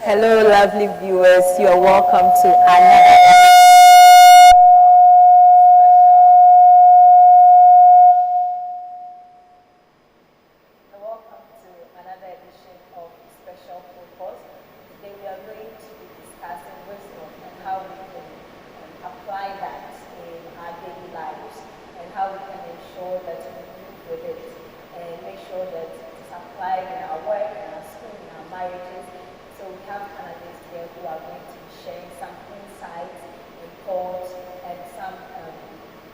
Hello, lovely viewers. You are welcome to another edition of Special Focus. Today we are going to be discussing wisdom and how we can apply that in our daily lives and how we can ensure that we move with it and make sure that it's applied in our work, in our school, in our marriages. So we have panelists here who are going to be sharing some insights and thoughts and some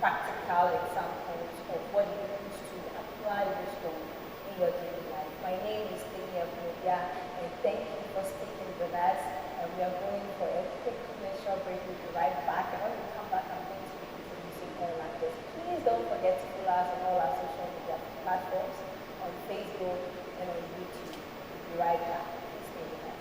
practical examples of what it means to apply wisdom in your daily life. My name is Tanya, and thank you for sticking with us. And we are going for a quick commercial break. We'll be right back. And when we come back, I'm going to be introducing all like this. Please don't forget to follow us on all our social media platforms, on Facebook and on YouTube. We'll be right back. Please stay with us.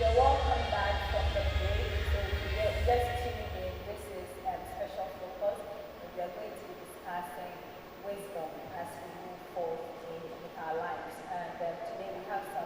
You're welcome back from the break. So if you're just tuning in, this is Special Focus, and we are going to be discussing wisdom as we move forward with our lives. And today we have some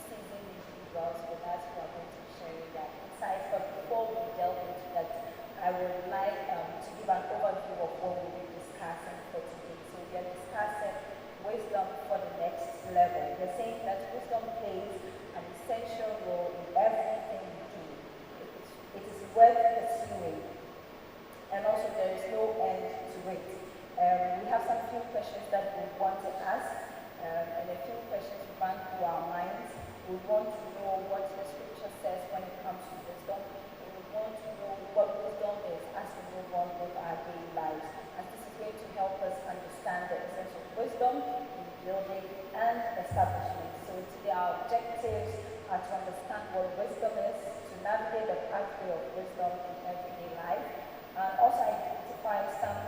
seasoned individuals with us who are going to be sharing their insights. But before we delve into that, I would like to give an overview of what we'll be discussing for today. So we are discussing wisdom for the next level. We're saying that wisdom plays an essential role in everything we do. It is worth pursuing, and also there is no end to it. We have some few questions that we want to ask, and a few questions run through our minds. We want to know what the scripture says when it comes to wisdom, and we want to know what wisdom is as we move on with our daily lives. And this is going to help us understand the essence of wisdom in building and establishment. So today our objectives are to understand what wisdom is, to navigate the pathway of wisdom in everyday life, and also identify some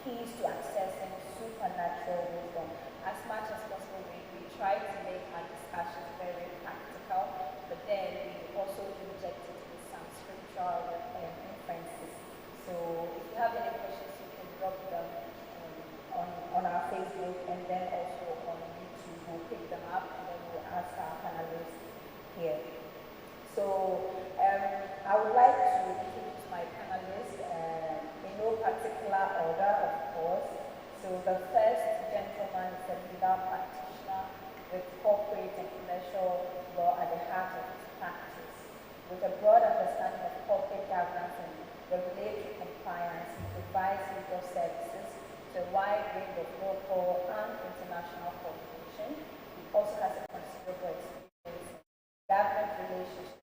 keys to accessing supernatural wisdom. As much as possible, we try to make our discussions very practical, but then we also inject it with some scriptural inferences. So if you have any questions, you can drop them on our Facebook, and then also on YouTube. We'll pick them up and then we'll ask our panelists here. So I would like to introduce my panelists in no particular order, of course. So the first gentleman is a legal practitioner with corporate and commercial law at the heart of his practice, with a broad understanding of corporate governance and regulatory compliance. He provides legal services to a wide range of local and international corporations. He also has a considerable experience in government relations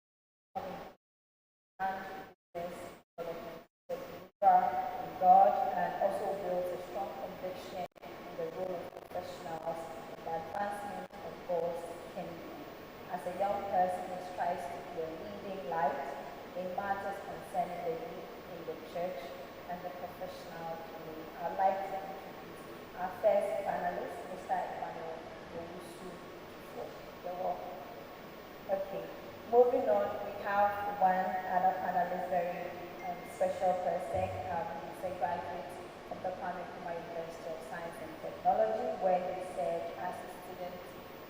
and business development. He's a believer in God and also builds a strong conviction in the role of professionals in the advancement of God's kingdom. As a young person, he strives to be a leading light in matters concerning the youth in the church and the professional community. I'd like to introduce our first panelist, Mr. Emmanuel Owusu. You're welcome. Okay, moving on, we have one other panelist, very special person. He's a graduate of the Kwame Nkrumah University of Science and Technology, where he served as a student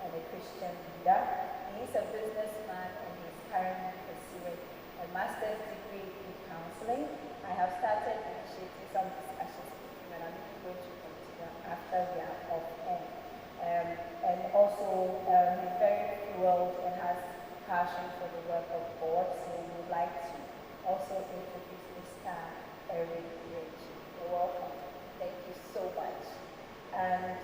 and a Christian leader. He is a businessman and he's currently pursuing a master's degree in counseling. I have started initiating some discussions with him and I'm going to continue after we are off air. And also, he's very fueled and has passion for the work of God, so we would like to also introduce Mr. Eric Rich. You're welcome. Thank you so much. And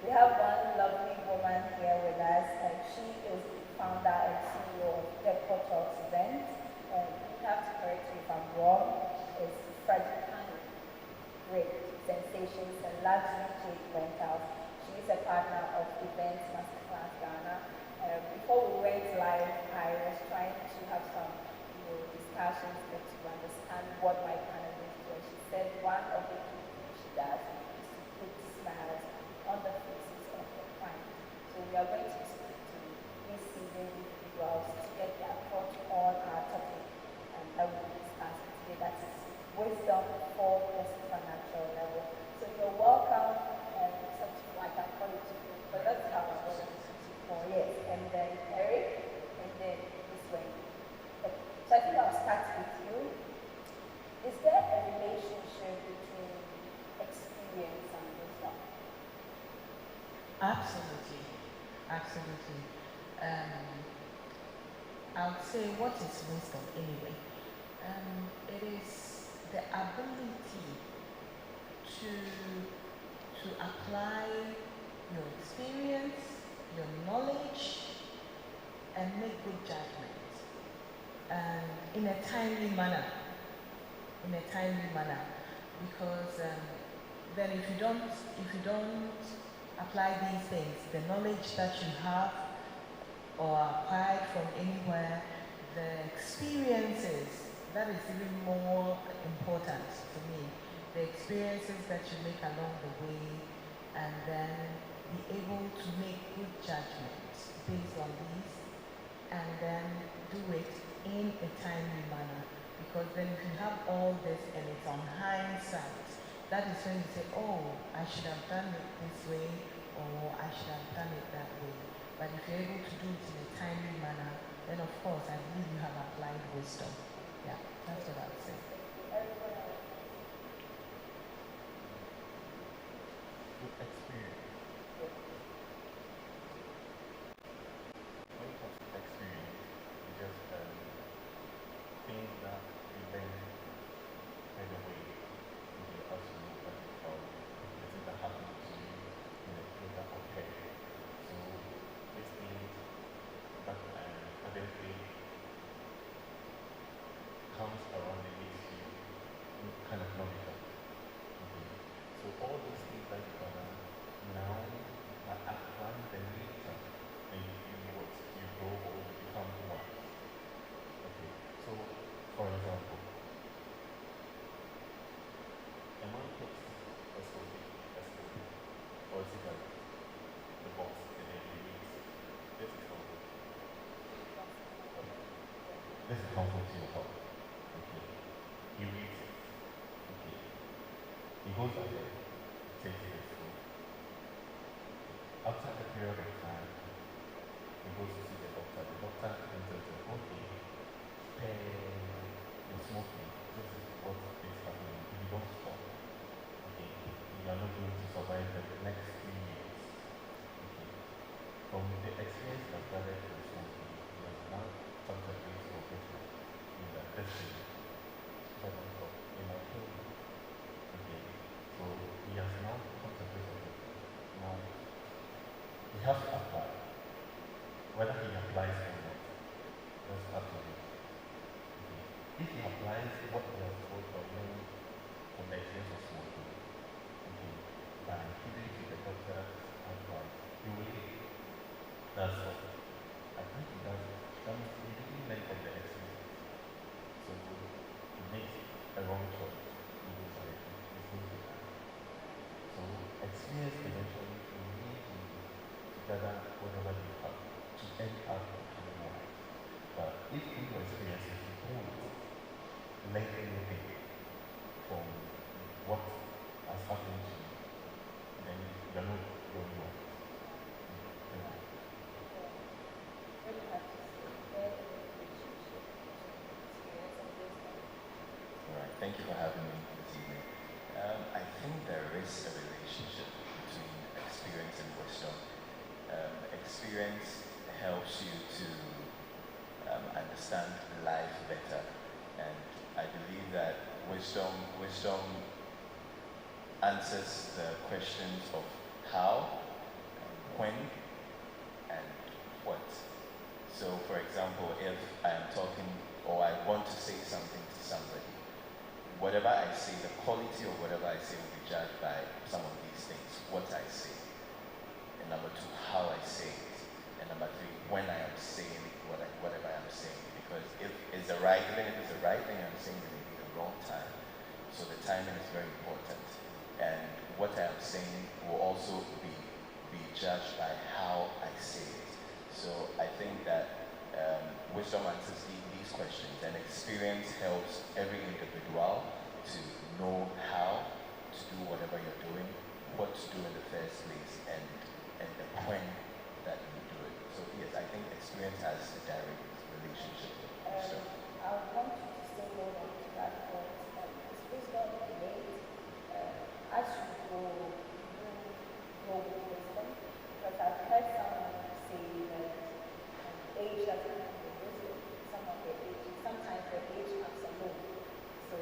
we have one lovely woman here with us, and she is the founder and CEO of Deco Talks event. And you have to correct me if I'm wrong. It's Frederick Great Sensations and Luxury Cake Rentals. She is a partner of Events Masterclass Ghana. Before we went live, I was trying to have some discussions to understand what my panelists do. She said one of the key things she does is to put smiles on the faces of the client. So we are going to speak to these seasoned individuals to get their thoughts on our topic that we'll be discussing today, that is wisdom for the supernatural level. So you're welcome, and something like I call it, but let's have a yes, and then Eric, and then this way. Okay. So I think I'll start with you. Is there a relationship between experience and wisdom? Absolutely, absolutely. I would say, what is wisdom anyway? It is the ability to apply your experience, your knowledge, and make good judgments in a timely manner. Because then if you don't apply these things, the knowledge that you have or acquired from anywhere, the experiences, that is even more important to me. The experiences that you make along the way, and then be able to make good judgments based on these, and then do it in a timely manner. Because then if you have all this and it's on hindsight, that is when you say, oh, I should have done it this way, or I should have done it that way. But if you're able to do it in a timely manner, then of course I believe you have applied wisdom. Yeah, that's what I would say. Good experience. When it comes to experience, it's just things that you learn by the way, as you know, the things that happen to you in the things that occur. So these things that eventually comes around and makes you kind of knowledgeable. Okay. So all these things that you can now are applying them later, and you grow or you become wise. Okay. So for example, a man takes a smoke, or a cigarette, the box, and then he reads. This is comfort. This is comfort to your heart. Okay. He reads it. Okay. He goes ahead, takes it to school. After a period of time, he goes to see the doctor. The doctor tells him, okay, you're smoking. This is what is happening. If you don't stop, okay, you are not going to survive the next few years. Okay. From the experience that gathered from smoking, he has now started to get in that destiny. he has to apply. Whether he applies or not, that's up to him. Okay. If he applies what he has told or learned from the experience of smoking, okay, by heeding to the doctor's advice, he will live. That's all. I think he does it. That means he didn't learn from the experience. So he makes a wrong choice. He goes like, he's going to die. So experience eventually will lead you to gather whatever you have to end up becoming wise. But if through your experiences you don't learn anything from what has happened to you, then you're not going wise. Thank you. Really have to say, there is a relationship between experience and wisdom. All right, thank you for having me this evening. I think there is a relationship between experience and wisdom. Experience helps you to understand life better, and I believe that wisdom answers the questions of how, when, and what. So, for example, if I am talking or I want to say something to somebody, whatever I say, the quality of whatever I say will be judged by some of these things. What I say, and number two, how I say it, and number three, when I am saying whatever I am saying. Because if it's the right, even if it's the right thing I'm saying, it may be the wrong time. So the timing is very important, and what I am saying will also be judged by how I say it. So I think that wisdom answers these questions, and experience helps every individual to know how to do whatever you're doing, what to do in the first place, and the when that you do it. So yes, I think experience has a direct relationship with wisdom. I would want you to still hold on to that point. Is wisdom innate? As you grow, you grow with wisdom. Because I've heard someone say that age doesn't come with wisdom. Some of their age, sometimes their age comes alone. So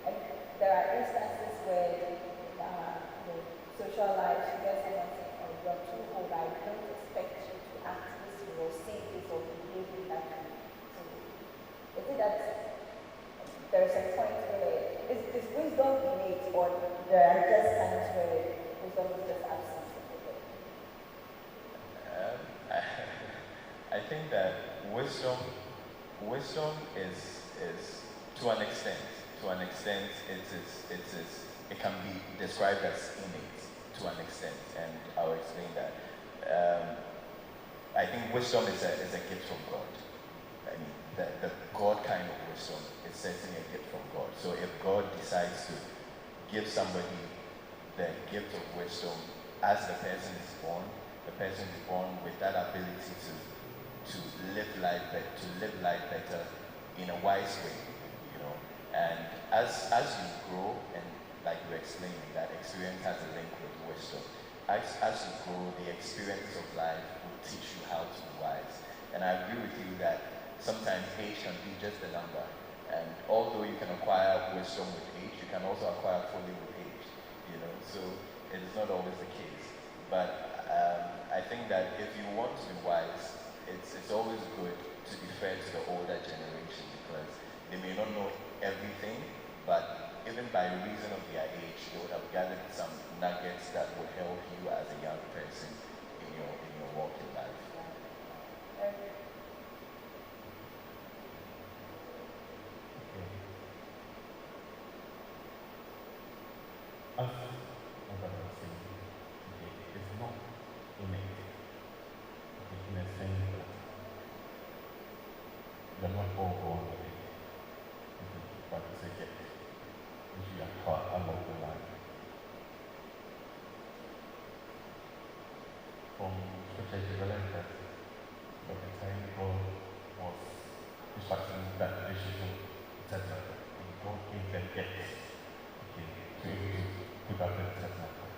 and there are instances where social life, you get someone saying, oh, you're too old, I don't expect you to act this way or say this or behave in that way. So is it that there's a point where is wisdom innate, or there are just times where wisdom is just absent from the world? I think that wisdom is to an extent. To an extent, it can be described as innate to an extent, and I'll explain that. I think wisdom is a gift from God. I mean, the God kind of wisdom is certainly a gift from God. So if God decides to give somebody the gift of wisdom as the person is born with that ability to live life better in a wise way, you know. And as you grow, and like you were explaining, that experience has a link with wisdom. As you grow, the experiences of life will teach you how to be wise. And I agree with you that sometimes age can be just a number. And although you can acquire wisdom with age, you can also acquire folly with age, you know. So it is not always the case. But I think that if you want to be wise, it's always good to be fair to the older generation, because they may not know everything, but even by reason of their age, they would have gathered some nuggets that would help you as a young person in your walk in life. Okay. As my brother was saying, okay, it's not innate. Okay, in a sense that you're not all born with it. Okay, but it's a gift which you acquire along the line. From scripture, you realize that by the time God was instructing that they should do, etc., and God gave them gifts, okay, to be able to put up the tabernacle.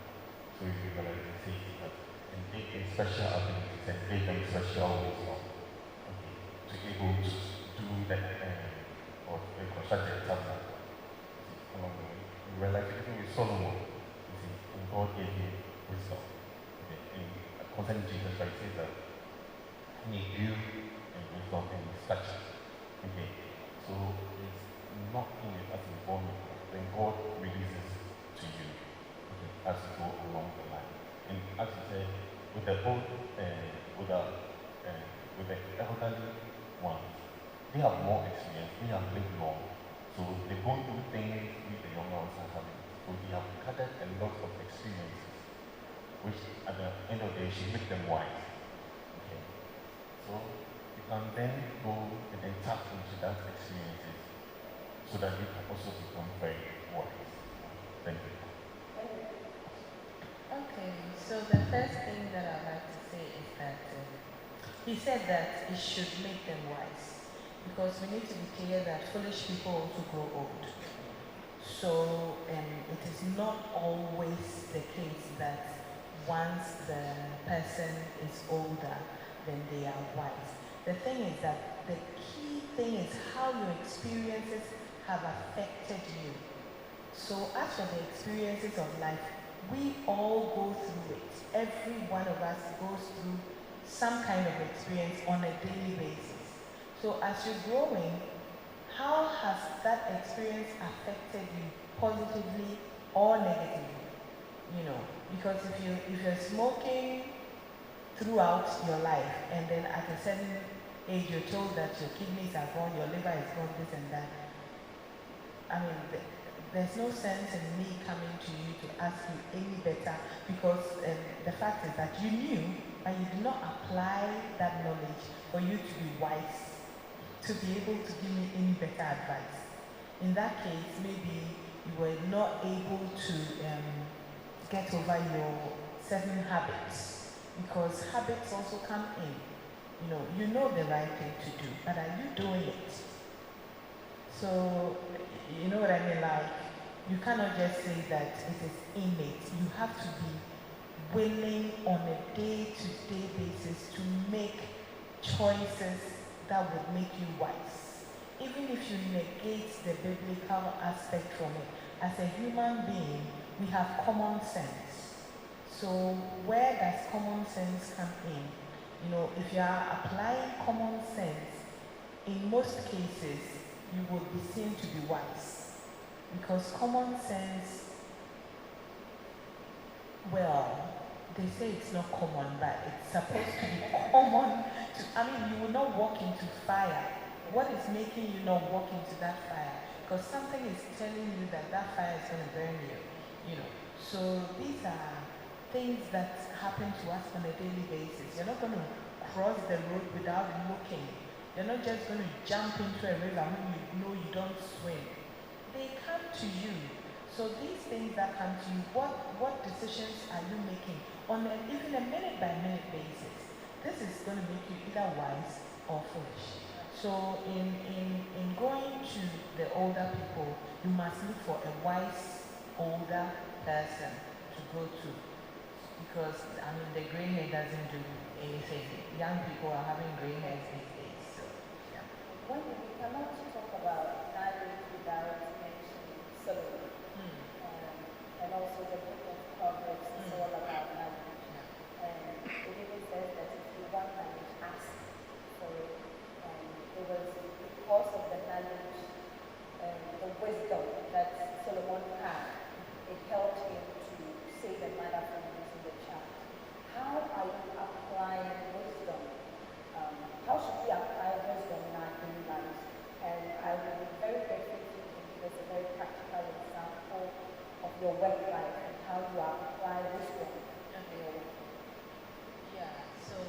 So you realize it says that, and gave them special abilities and gave them special wisdom, okay, to be able to do that or construct the tabernacle. Along the way, you realize even with Solomon, you see, and God gave him wisdom, okay, in concerning Jesus Christ, it says that he grew in wisdom and in stature. Okay, so it's not in it as a born when God releases to you, okay, as you go along the line. And as you said, with the old, with the elderly ones, they have more experience, they have lived long, so they go through things with the younger ones are having. So they have gathered a lot of experiences, which at the end of the day should make them wise. Okay, so you can then go and then tap into that experiences so that you can also become very wise. Thank you. Okay, so the first thing that I'd like to say is that he said that it should make them wise, because we need to be clear that foolish people also grow old. So it is not always the case that once the person is older, then they are wise. The thing is that the key thing is how your experiences have affected you. So as for the experiences of life, we all go through it. Every one of us goes through some kind of experience on a daily basis. So as you're growing, how has that experience affected you positively or negatively? You know, because if you're smoking throughout your life and then at a certain age you're told that your kidneys are gone, your liver is gone, this and that, I mean, there's no sense in me coming to you to ask you any better, because the fact is that you knew, but you did not apply that knowledge for you to be wise, to be able to give me any better advice. In that case, maybe you were not able to get over your certain habits, because habits also come in. You know the right thing to do, but are you doing it? So, you know what I mean? Like, you cannot just say that it is innate. You have to be willing on a day-to-day basis to make choices that would make you wise. Even if you negate the biblical aspect from it, as a human being, we have common sense. So where does common sense come in? If you are applying common sense, in most cases, you would be seen to be wise. Because common sense, well, they say it's not common, but it's supposed to be common. You will not walk into fire. What is making you not walk into that fire? Because something is telling you that that fire is going to burn you. So these are things that happen to us on a daily basis. You're not going to cross the road without looking. You're not just going to jump into a river when you know you don't swim. They come to you. So these things that come to you, what decisions are you making on even a minute by minute basis? This is going to make you either wise or foolish. So in going to the older people, you must look for a wise older person to go to, because the gray hair doesn't do anything. Young people are having gray hairs these days. So yeah. When we cannot talk about marriage without mentioning Solomon, and also the book of Proverbs is all about marriage. And it even says that if you want marriage, ask for it. And it was because of the knowledge and the wisdom that Solomon had, it helped him to save the mother from losing the child. How are you applying wisdom? How should we apply wisdom in our daily lives? And I would be very grateful if you can give us a very practical example of your work life and how you apply wisdom in your work. Yeah, so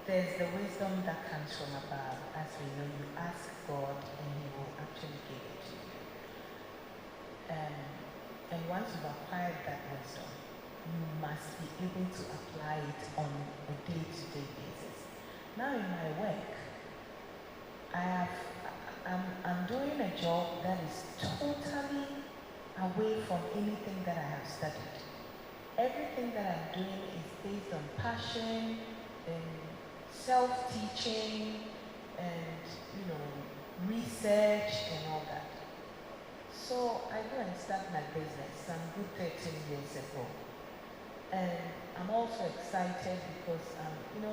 there's the wisdom that comes from above. As we know, you ask God and He will actually give it to you. And once you've acquired that wisdom, you must be able to apply it on a day-to-day basis. Now in my work, I'm doing a job that is totally away from anything that I have studied. Everything that I'm doing is based on passion and self-teaching and, research and all that. So I go and start my business some good 13 years ago. And I'm also excited because,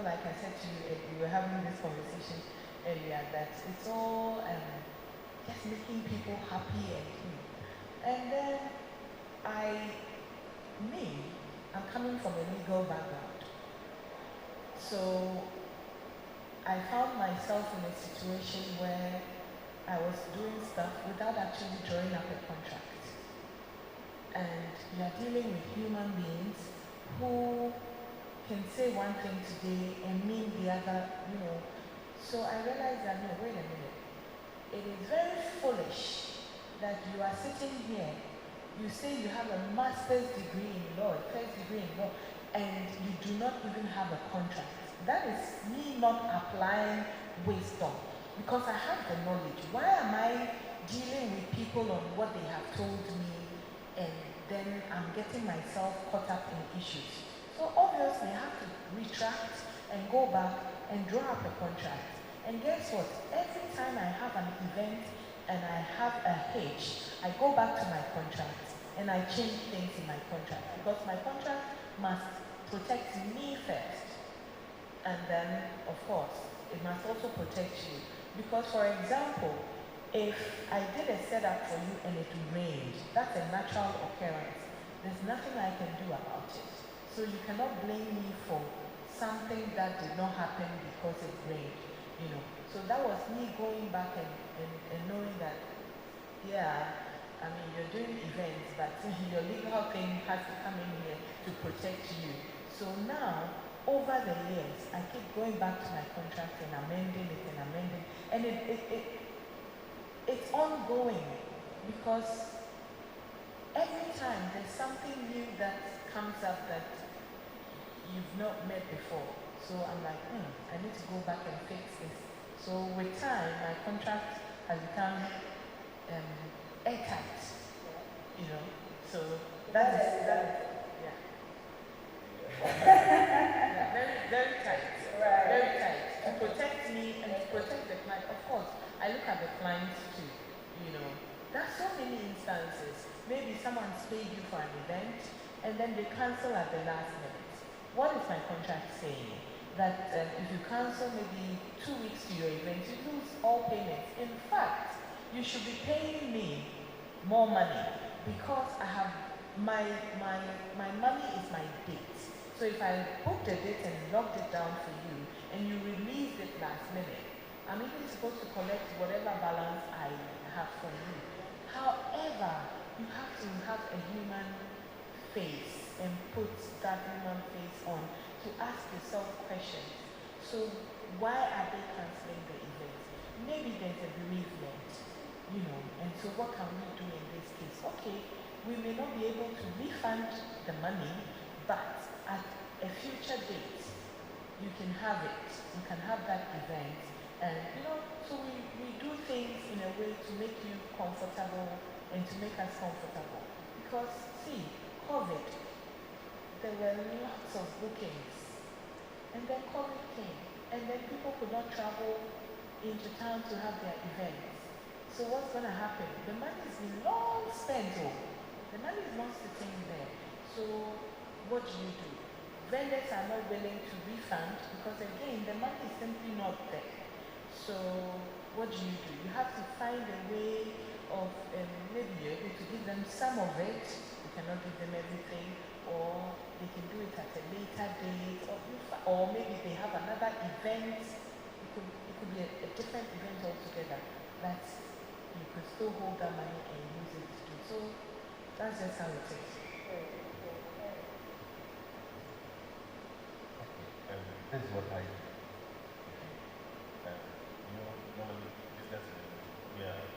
like I said to you, we were having this conversation earlier, that it's all just making people happy and then I, I'm coming from a legal background. So I found myself in a situation where I was doing stuff without actually drawing up a contract. And you're dealing with human beings who can say one thing today and mean the other. So I realized that, no, wait a minute. It is very foolish that you are sitting here, you say you have a master's degree in law, a first degree in law, and you do not even have a contract. That is me not applying wisdom because I have the knowledge. Why am I dealing with people on what they have told me and then I'm getting myself caught up in issues? So obviously I have to retract and go back and draw up a contract. And guess what? Every time I have an event and I have a hitch, I go back to my contract and I change things in my contract because my contract must protect me first. And then, of course, it must also protect you. Because, for example, if I did a setup for you and it rained, that's a natural occurrence. There's nothing I can do about it. So you cannot blame me for something that did not happen because it rained. So that was me going back and knowing that, yeah, I mean, you're doing events, but your legal thing has to come in here to protect you. So now, over the years, I keep going back to my contract and amending it and amending, and it's ongoing because every time there's something new that comes up that you've not met before. So I'm like, I need to go back and fix this. So with time, my contract has become airtight, So that is, yeah. Yeah, very, very tight. Right. Very tight. To protect me and to protect the client. Of course, I look at the clients too. There's so many instances. Maybe someone's paid you for an event and then they cancel at the last minute. What is my contract saying? That if you cancel maybe 2 weeks to your event, you lose all payments. In fact, you should be paying me more money because I have my money is my date. So if I booked a date and locked it down for you and you released it last minute, I'm even supposed to collect whatever balance I have from you. However, you have to have a human face and put that human face on to ask yourself questions. So why are they canceling the event? Maybe there's a bereavement, and so what can we do in this case? Okay, we may not be able to refund the money, but at a future date, you can have it. You can have that event. And, so we do things in a way to make you comfortable and to make us comfortable. Because, see, COVID, there were lots of bookings. And then COVID came. And then people could not travel into town to have their events. So what's going to happen? The money has been long spent. The money is not sitting there. So what do? Vendors are not willing to refund because again, the money is simply not there. So what do? You have to find a way of maybe you're able to give them some of it. You cannot give them everything, or they can do it at a later date, or maybe they have another event. It could be a different event altogether that you could still hold that money and use it to do. So that's just how it is. This is what I do. Normally, we are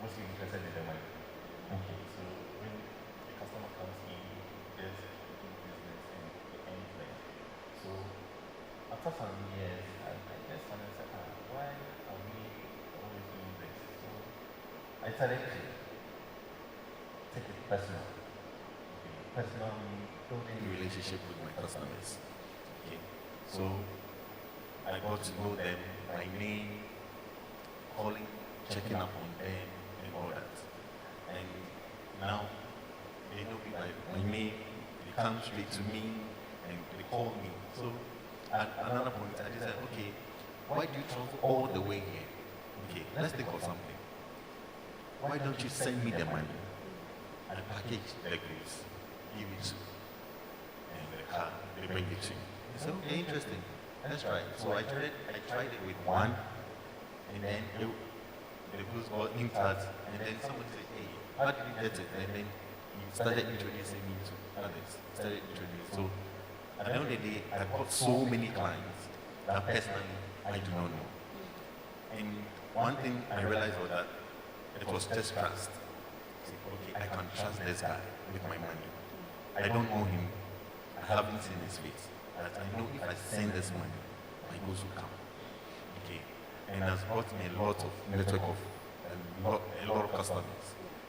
mostly interested in the money. Okay, so when the customer comes in, there's do business and the end client. So after some years, I just started to say, why are we always doing this? So I started to take it personal. Okay, personal means building a relationship with my customers. Okay, so I got to know them by name, calling, checking up on them, and all that. And now they know me by my name, they come straight to me and they called me. So at another point, I decided, okay, why do you travel all the way here? Okay, let's think of something. Why don't you send me the money and package the goods, give it to and the car, they bring it to you. I said, okay, interesting. Let's try it. So I tried it with one, and then the goods got intact, and then somebody said, hey, how did you get it? And then you started introducing me to others. So at the end of the day, I got so many clients that personally I do not know. And one thing I realized was that it was just trust. Say, okay, I can trust this guy with my money. I don't know him. I haven't seen his face. But I know if I send this money, my goods will come. Okay. And has brought me a lot of network of a lot of customers.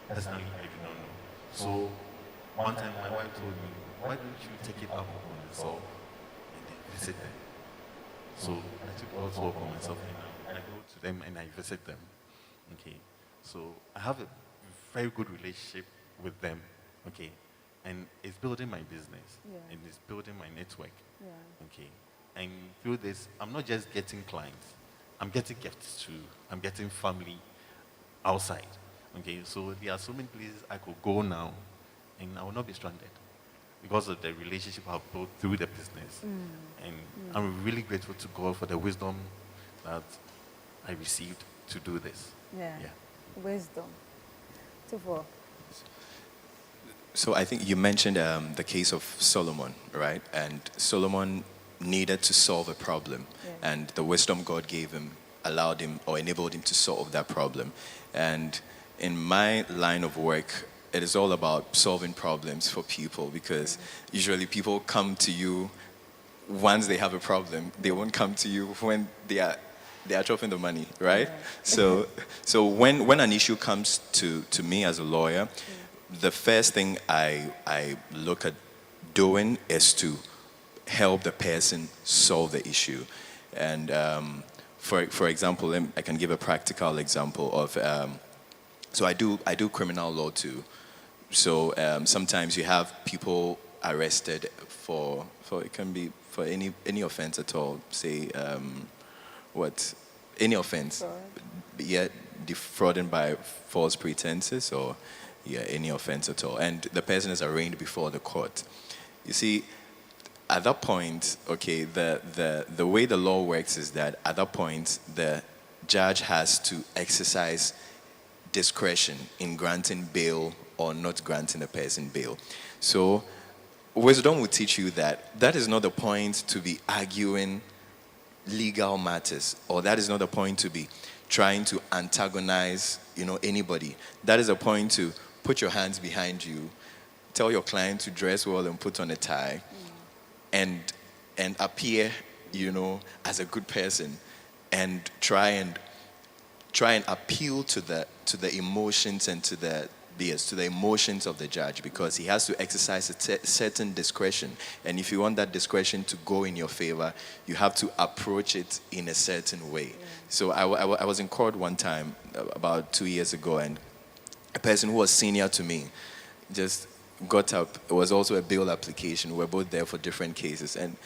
Personally, I do not know. So one time my wife told me, why don't you take it up upon yourself and then visit them? So I took it also upon myself and I go to them and I visit them. Okay. So I have a very good relationship with them. Okay. And it's building my business. Yeah. And it's building my network. Yeah. Okay. And through this, I'm not just getting clients. I'm getting gifts too. I'm getting family outside. Okay. So there are so many places I could go now and I will not be stranded because of the relationship I've built through the business. And I'm really grateful to God for the wisdom that I received to do this. Yeah. Yeah. Wisdom. 2-4. So I think you mentioned the case of Solomon, right? And Solomon needed to solve a problem, Yeah. and the wisdom God gave him allowed him or enabled him to solve that problem. And in my line of work, it is all about solving problems for people, because usually people come to you once they have a problem. They won't come to you when they are chopping the money, right? Yeah. So when an issue comes to me as a lawyer, the first thing I look at doing is to help the person solve the issue. And for example, I can give a practical example of. So I do criminal law too. So sometimes you have people arrested for it can be for any offense at all. Say any offense. Fraud. Yeah, defrauding by false pretenses, or any offense at all. And the person is arraigned before the court. You see, at that point, okay, the way the law works is that at that point the judge has to exercise discretion in granting bail or not granting a person bail. So wisdom will teach you that that is not the point to be arguing legal matters, or that is not the point to be trying to antagonize anybody. That is a point to put your hands behind you, tell your client to dress well and put on a tie, and appear as a good person, and try and appeal to the emotions and to the emotions of the judge, because he has to exercise a certain discretion. And if you want that discretion to go in your favor, you have to approach it in a certain way. Yeah. So I was in court one time about 2 years ago, and a person who was senior to me just got up. It was also a bail application. We were both there for different cases. And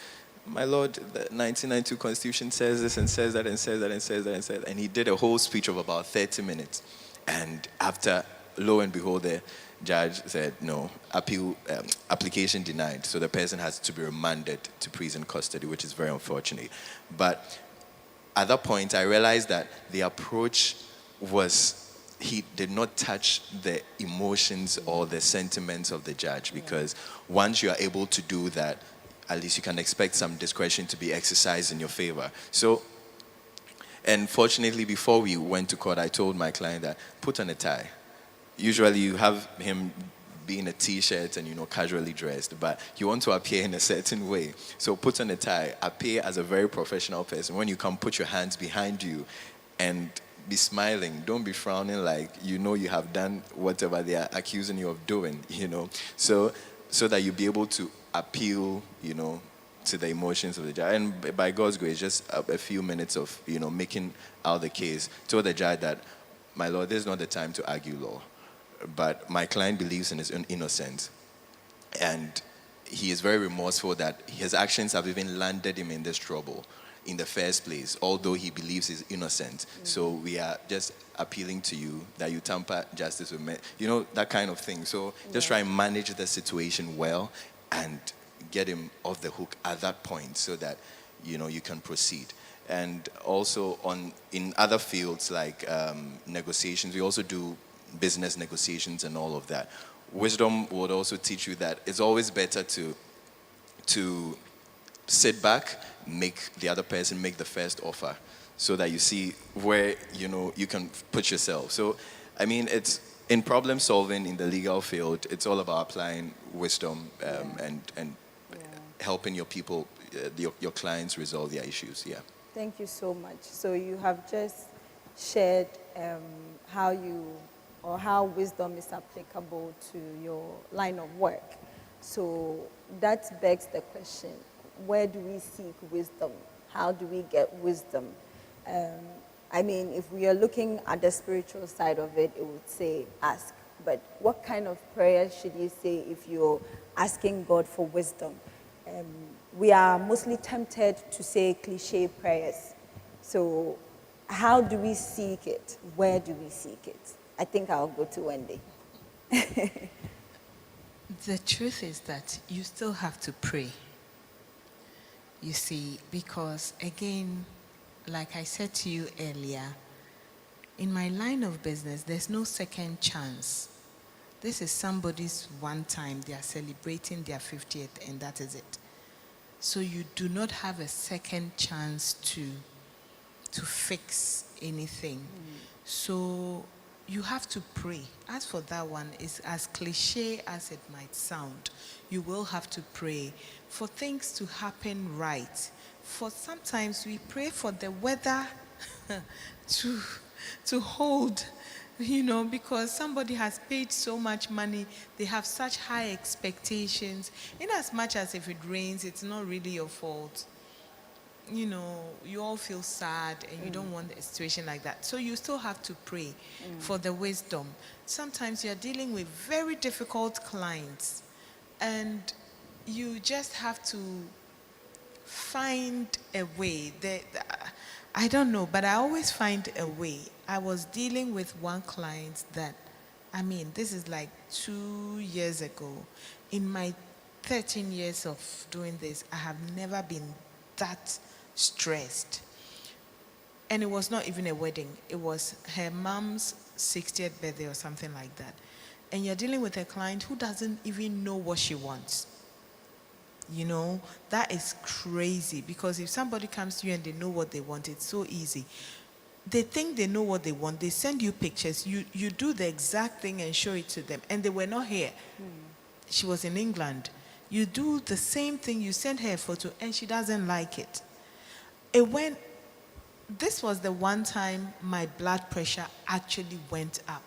my lord, the 1992 Constitution says this and says that and says that and says that and says that. And he did a whole speech of about 30 minutes. And after, lo and behold, the judge said, no, application denied. So the person has to be remanded to prison custody, which is very unfortunate. But at that point, I realized that the approach was, he did not touch the emotions or the sentiments of the judge, because once you are able to do that, at least you can expect some discretion to be exercised in your favor. So, and fortunately, before we went to court, I told my client that put on a tie. Usually you have him be in a t-shirt and, casually dressed, but you want to appear in a certain way. So put on a tie, appear as a very professional person. When you come, put your hands behind you and be smiling. Don't be frowning like you have done whatever they are accusing you of doing, So that you'll be able to appeal, to the emotions of the judge. And by God's grace, just a few minutes of, making out the case, told the judge that, my lord, this is not the time to argue law. But my client believes in his own innocence. And he is very remorseful that his actions have even landed him in this trouble in the first place, although he believes he's innocent. So we are just appealing to you that you tamper justice with men, that kind of thing. So just try and manage the situation well and get him off the hook at that point so that, you can proceed. And also in other fields like negotiations, we also do business negotiations and all of that. Wisdom would also teach you that it's always better to sit back, make the other person make the first offer, so that you see where you can put yourself. So, I mean, it's in problem solving in the legal field. It's all about applying wisdom and helping your people, your clients resolve their issues. Yeah. Thank you so much. So you have just shared how wisdom is applicable to your line of work. So that begs the question, where do we seek wisdom? How do we get wisdom? I mean, if we are looking at the spiritual side of it, it would say ask. But what kind of prayer should you say if you're asking God for wisdom? We are mostly tempted to say cliche prayers. So how do we seek it? Where do we seek it? I think I'll go to Wendy. The truth is that you still have to pray. You see, because again, like I said to you earlier, in my line of business, there's no second chance. This is somebody's one time, they are celebrating their 50th, and that is it. So you do not have a second chance to fix anything. So you have to pray. As for that one, it's as cliche as it might sound. You will have to pray for things to happen right. For sometimes we pray for the weather to hold, because somebody has paid so much money, they have such high expectations. In as much as if it rains, it's not really your fault. You all feel sad and you don't want a situation like that. So you still have to pray for the wisdom. Sometimes you're dealing with very difficult clients and you just have to find a way. I don't know, but I always find a way. I was dealing with one client that, this is like 2 years ago. In my 13 years of doing this, I have never been that stressed. And it was not even a wedding. It was her mom's 60th birthday or something like that. And you're dealing with a client who doesn't even know what she wants. That is crazy, because if somebody comes to you and they know what they want, it's so easy. They think they know what they want. They send you pictures. You do the exact thing and show it to them. And they were not here. She was in England. You do the same thing. You send her a photo and she doesn't like it. This was the one time my blood pressure actually went up.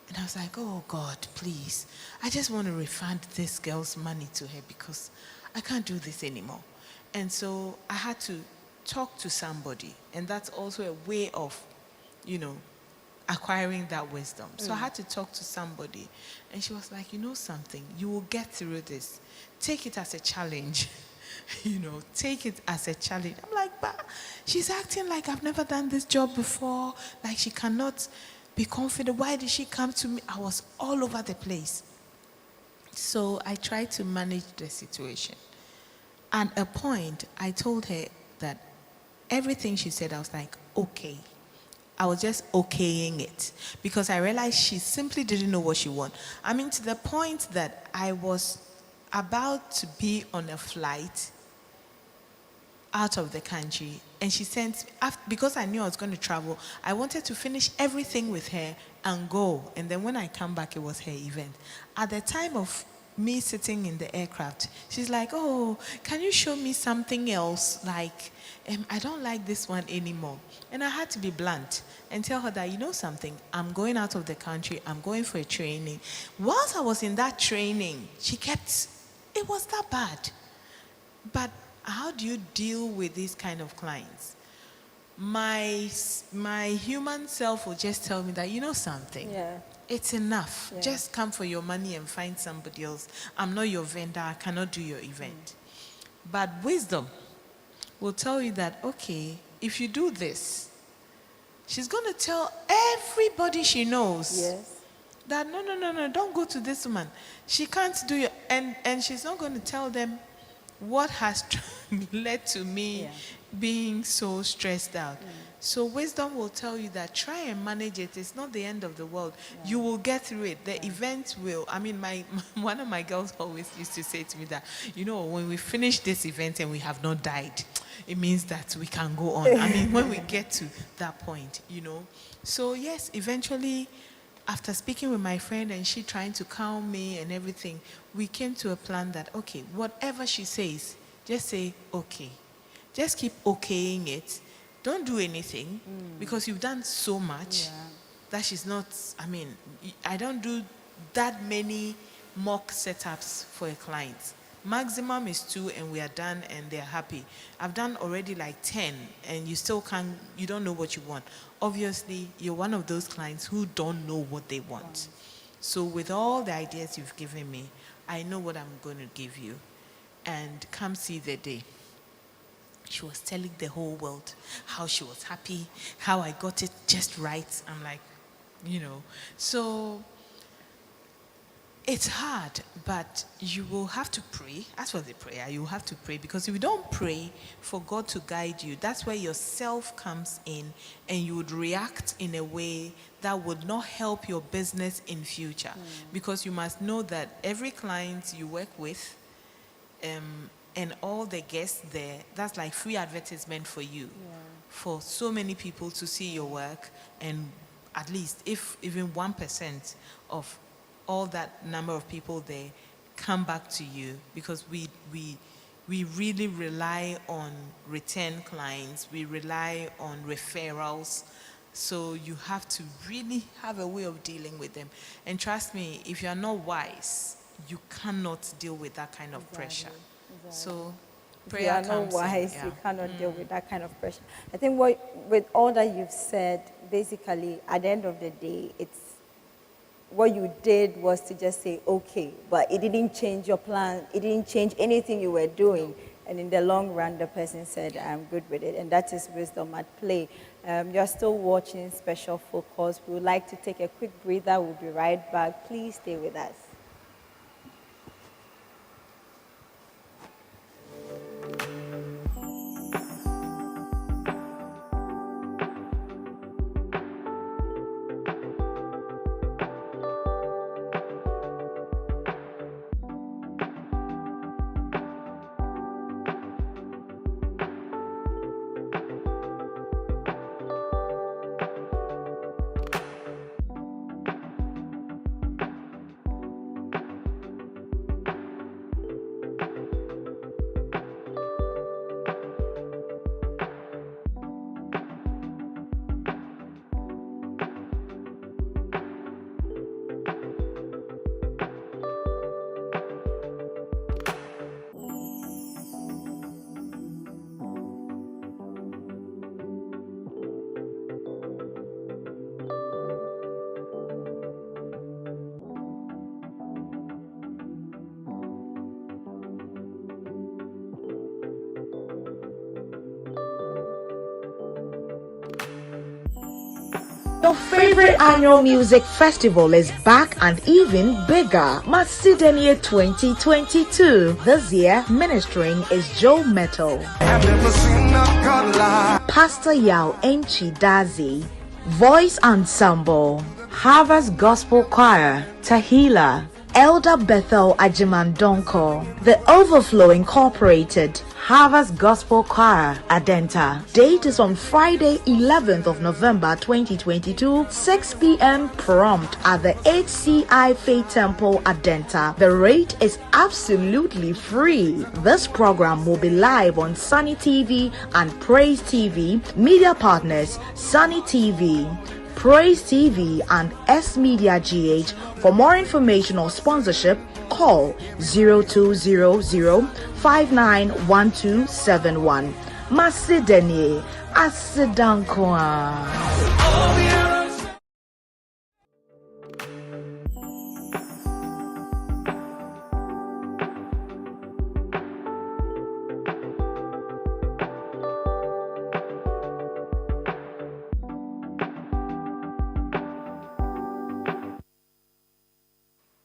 And I was like, oh God, please. I just want to refund this girl's money to her because I can't do this anymore. And so I had to talk to somebody. And that's also a way of, acquiring that wisdom. So I had to talk to somebody. And she was like, something, you will get through this. Take it as a challenge. Take it as a challenge. I'm like, but she's acting like I've never done this job before. Like she cannot be confident. Why did she come to me? I was all over the place. So I tried to manage the situation. At a point, I told her that everything she said, I was like, okay. I was just okaying it because I realized she simply didn't know what she wanted. To the point that I was about to be on a flight out of the country, and she sent, because I knew I was going to travel, I wanted to finish everything with her and go. And then when I come back, it was her event. At the time of me sitting in the aircraft, she's like, oh, can you show me something else? Like, I don't like this one anymore. And I had to be blunt and tell her that, something, I'm going out of the country, I'm going for a training. Whilst I was in that training, it was that bad. But how do you deal with these kind of clients? my human self will just tell me that, you know something, Yeah. it's enough. Yeah. Just come for your money and find somebody else. I'm not your vendor. I cannot do your event. But wisdom will tell you that, okay, if you do this, she's going to tell everybody she knows Yes. that no, don't go to this woman. She can't do it. And she's not going to tell them what has led to me Yeah. being so stressed out. So wisdom will tell you that try and manage it. It's not the end of the world. You will get through it. The event will. I mean, my one of my girls always used to say to me that, you know, when we finish this event and we have not died, it means that we can go on. I mean, when we get to that point, you know. So yes, eventually, after speaking with my friend and she trying to calm me and everything, we came to a plan that, okay, whatever she says, just say okay. Just keep okaying it. Don't do anything because you've done so much Yeah. that she's not, I mean, I don't do that many mock setups for a client. Maximum is 2 and we are done and they're happy. I've done already like 10 and you still can't, you don't know what you want. Obviously, you're one of those clients who don't know what they want. So with all the ideas you've given me, I know what I'm going to give you. And come see the day. She was telling the whole world how she was happy, how I got it just right. I'm like, you know. So it's hard, but you will have to pray. As for the prayer, you will have to pray because if you don't pray for God to guide you, that's where yourself comes in and you would react in a way that would not help your business in future. Because you must know that every client you work with, and all the guests there, that's like free advertisement for you, for so many people to see your work, and at least if even 1% of all that number of people there come back to you, because we really rely on return clients, we rely on referrals, so you have to really have a way of dealing with them. And trust me, if you are not wise, you cannot deal with that kind of pressure. So If you prayer are not comes in, wise, yeah. you cannot deal with that kind of pressure. I think with all that you've said, basically, at the end of the day, it's what you did was to just say, okay, but it didn't change your plan. It didn't change anything you were doing. And in the long run, the person said, I'm good with it. And that is wisdom at play. You're still watching Special Focus. We would like to take a quick breather. We'll be right back. Please stay with us. Your favorite annual music festival is back and even bigger. Masidenia 2022. This year, ministering is Joe Metal, Pastor Yao Enchi Dazi, Voice Ensemble, Harvest Gospel Choir, Tahila, Elder Bethel Ajimandonko, The Overflow Incorporated, Harvest Gospel Choir, Adenta. Date is on Friday, 11th of November 2022, 6 p.m. prompt at the HCI Faith Temple, Adenta. The rate is absolutely free. This program will be live on Sunny TV and Praise TV. Media partners, Sunny TV, Praise TV, and S Media GH. For more information or sponsorship, call 0200 591271. Masideni Asidankwa.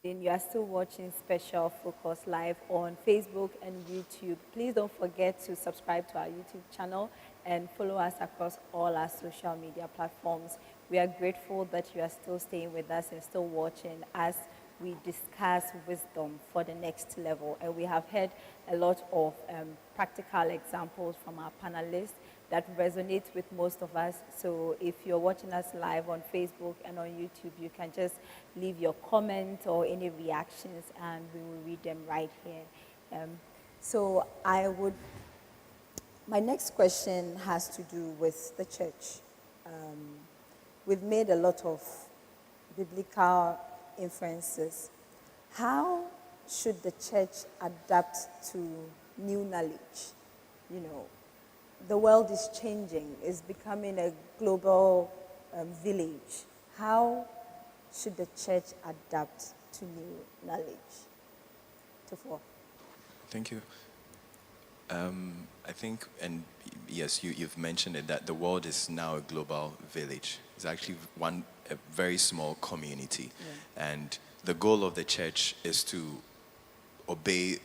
You are still watching Special Focus live on Facebook and YouTube. Please don't forget to subscribe to our YouTube channel and follow us across all our social media platforms. We are grateful that you are still staying with us and still watching as we discuss wisdom for the next level. And we have heard a lot of practical examples from our panelists that resonates with most of us. So if you're watching us live on Facebook and on YouTube, you can just leave your comment or any reactions and we will read them right here. My next question has to do with the church. We've made a lot of biblical inferences. How should the church adapt to new knowledge? You know, the world is changing, it's becoming a global village. How should the church adapt to new knowledge? Tufo. Thank you. I think, and yes, you've mentioned it, that the world is now a global village. It's actually a very small community. Yeah. And the goal of the church is to obey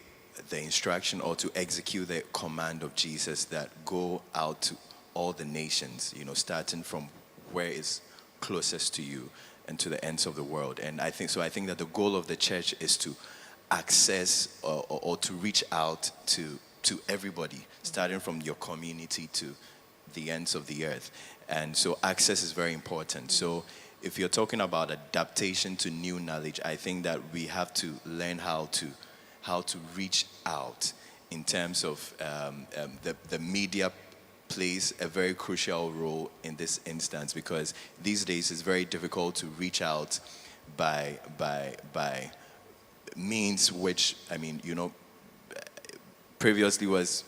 the instruction or to execute the command of Jesus that go out to all the nations, starting from where is closest to you and to the ends of the world. And I think that the goal of the church is to access or to reach out to everybody, starting from your community to the ends of the earth. And so access is very important. So if you're talking about adaptation to new knowledge, I think that we have to learn how to reach out in terms of the media plays a very crucial role in this instance, because these days it's very difficult to reach out by means which, previously was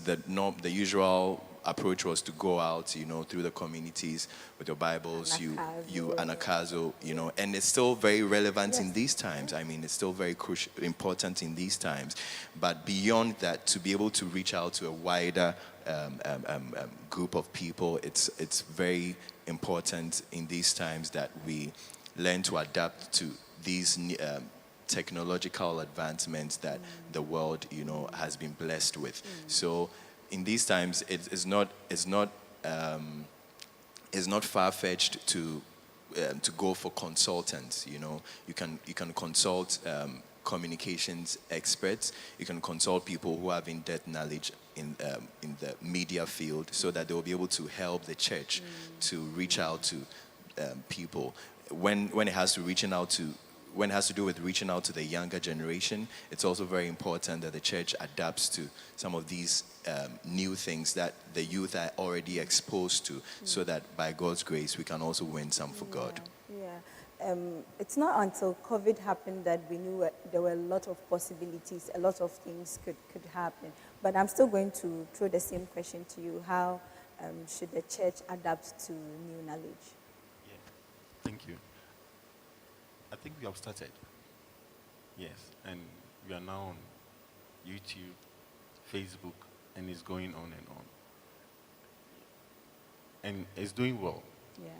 the norm. The usual approach was to go out, through the communities with your Bibles, you anakazo, and it's still very relevant in these times. It's still very important in these times. But beyond that, to be able to reach out to a wider group of people, it's very important in these times that we learn to adapt to these technological advancements that the world, has been blessed with. So in these times, it's not far-fetched to go for consultants. You can consult communications experts. You can consult people who have in-depth knowledge in the media field, so that they will be able to help the church to reach out to people. When it has to do with reaching out to the younger generation, it's also very important that the church adapts to some of these new things that the youth are already exposed to, so that by God's grace we can also win some for God. Yeah. It's not until COVID happened that we knew there were a lot of possibilities, a lot of things could happen. But I'm still going to throw the same question to you. How should the church adapt to new knowledge? Yeah, thank you. I think we have started. Yes, and we are now on YouTube, Facebook, and it's going on and on. And it's doing well. Yeah.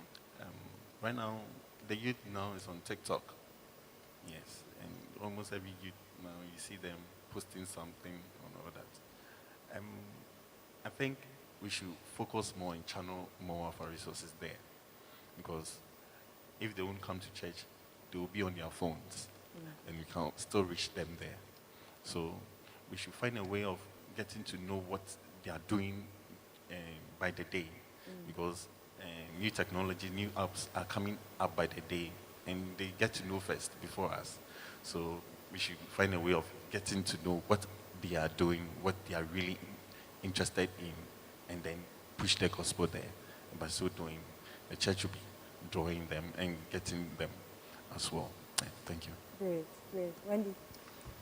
Right now, the youth now is on TikTok. Yes, and almost every youth now, you see them posting something on all that. I think we should focus more and channel more of our resources there, because if they won't come to church, they will be on their phones, and we can still reach them there. So we should find a way of getting to know what they are doing by the day, because new technology, new apps are coming up by the day, and they get to know first before us. So we should find a way of getting to know what they are doing, what they are really interested in, and then push the gospel there. And by so doing, the church will be drawing them and getting them as well. Thank you. Great. Wendy?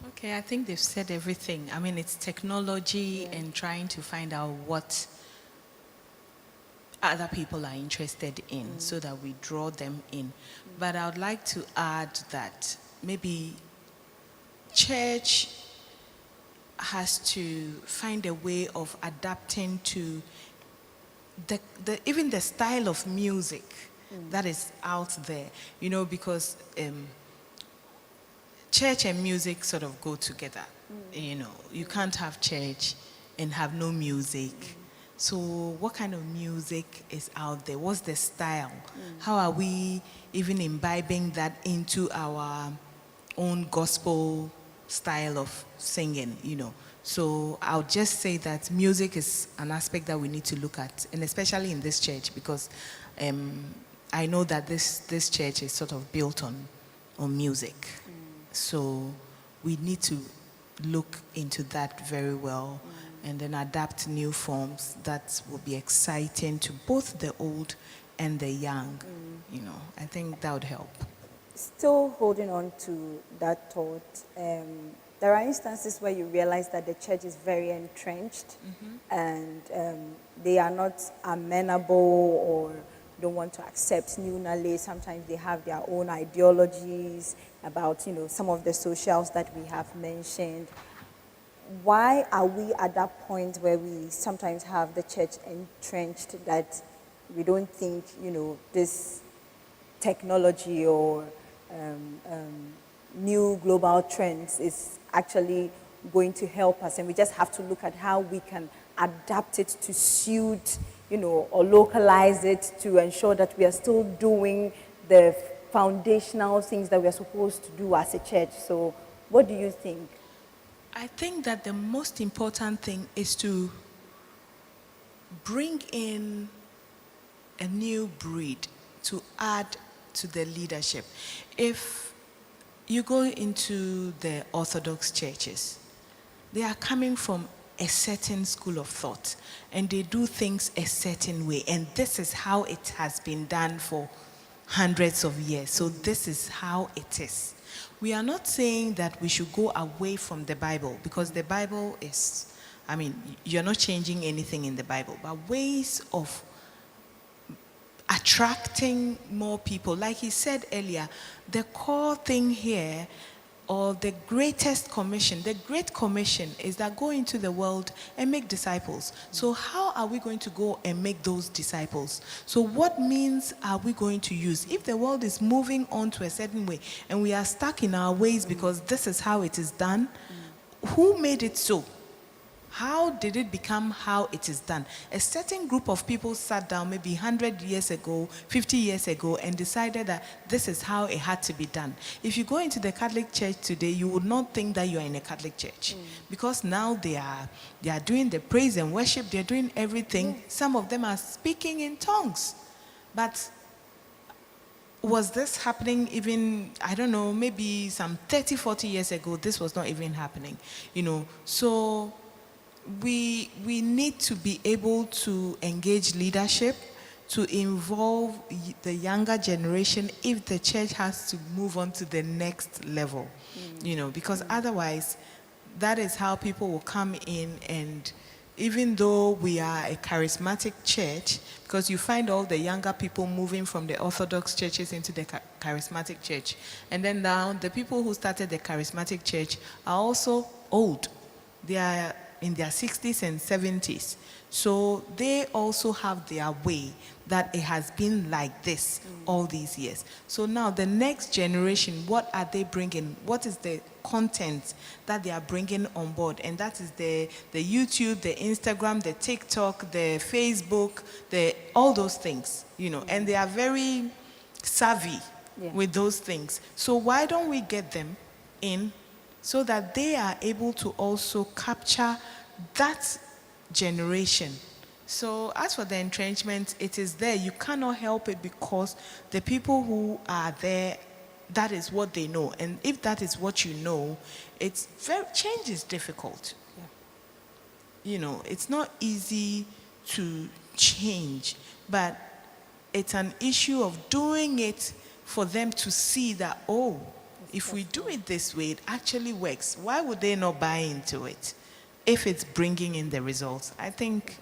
Okay, I think they've said everything. It's technology and trying to find out what other people are interested in so that we draw them in. But I would like to add that maybe church has to find a way of adapting to even the style of music that is out there, because church and music sort of go together. You can't have church and have no music. So what kind of music is out there? What's the style? How are we even imbibing that into our own gospel style of singing, So I'll just say that music is an aspect that we need to look at, and especially in this church, because I know that this church is sort of built on music. So we need to look into that very well and then adapt new forms that will be exciting to both the old and the young. I think that would help. Still holding on to that thought, there are instances where you realize that the church is very entrenched and they are not amenable or don't want to accept new knowledge. Sometimes they have their own ideologies about, some of the socials that we have mentioned. Why are we at that point where we sometimes have the church entrenched that we don't think, this technology or new global trends is actually going to help us, and we just have to look at how we can adapt it to suit, or localize it to ensure that we are still doing the foundational things that we are supposed to do as a church. So what do you think? I think that the most important thing is to bring in a new breed to add to the leadership. If you go into the Orthodox churches, they are coming from a certain school of thought and they do things a certain way, and this is how it has been done for hundreds of years. So this is how it is. We are not saying that we should go away from the Bible, because the Bible is, you're not changing anything in the Bible, but ways of attracting more people. Like he said earlier, the core thing here, or the greatest commission, the great commission is that go into the world and make disciples. So how are we going to go and make those disciples? So what means are we going to use? If the world is moving on to a certain way and we are stuck in our ways because this is how it is done, who made it so? How did it become how it is done? A certain group of people sat down maybe 100 years ago, 50 years ago, and decided that this is how it had to be done. If you go into the Catholic Church today, you would not think that you are in a Catholic church. Because now they are doing the praise and worship, they're doing everything. Some of them are speaking in tongues. But was this happening even, I don't know, maybe some 30, 40 years ago? This was not even happening, So we need to be able to engage leadership, to involve the younger generation if the church has to move on to the next level, because otherwise that is how people will come in. And even though we are a charismatic church, because you find all the younger people moving from the Orthodox churches into the charismatic church, and then now the people who started the charismatic church are also old. They are in their 60s and 70s. So they also have their way that it has been like this all these years. So now the next generation, what are they bringing? What is the content that they are bringing on board? And that is the YouTube, the Instagram, the TikTok, the Facebook, all those things, and they are very savvy with those things. So why don't we get them in so that they are able to also capture that generation? So as for the entrenchment, it is there. You cannot help it, because the people who are there, that is what they know. And if that is what you know, change is difficult. It's not easy to change, but it's an issue of doing it for them to see that, if we do it this way, it actually works. Why would they not buy into it if it's bringing in the results? I think